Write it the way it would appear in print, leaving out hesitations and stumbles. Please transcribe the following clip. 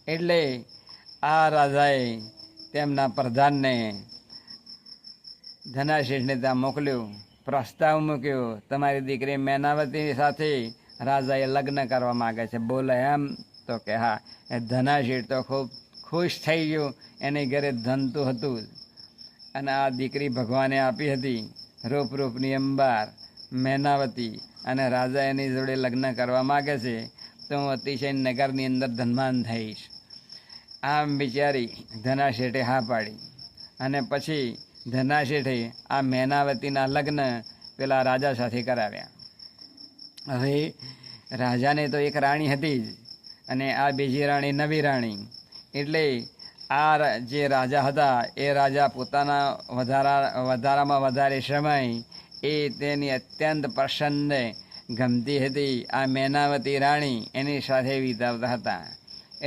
એટલે આ રાજાએ તેમના પ્રધાનને ધનાશેઠને ત્યાં મોકલ્યું, પ્રસ્તાવ મૂક્યો, તમારી દીકરી મેનાવતી સાથે રાજાએ લગ્ન કરવા માગે છે, બોલે એમ? તો કે હા. એ ધનાશેઠ તો ખૂબ ખુશ થઈ ગયો. એની ઘરે ધન તો હતું અને આ દીકરી ભગવાને આપી હતી, રૂપરૂપની અંબાર મેનાવતી, અને રાજા એની જોડે લગ્ન કરવા માગે છે, તો હું અતિશય નગરની અંદર ધનવાન થઈશ. આમ વિચારી ધનાશેઠે હા પાડી. અને પછી ધનાશેઠે આ મેનાવતીના લગ્ન પેલા રાજા સાથે કરાવ્યા. હવે રાજાને તો એક રાણી હતી જ, અને આ બીજી રાણી નવી રાણી. એટલે આ જે રાજા હતા એ રાજા પોતાના વધારામાં વધારે સમય એ તેની અત્યંત પ્રસન્ન ગમતી હતી આ મેનાવતી રાણી એની સાથે વિતાવતા હતા.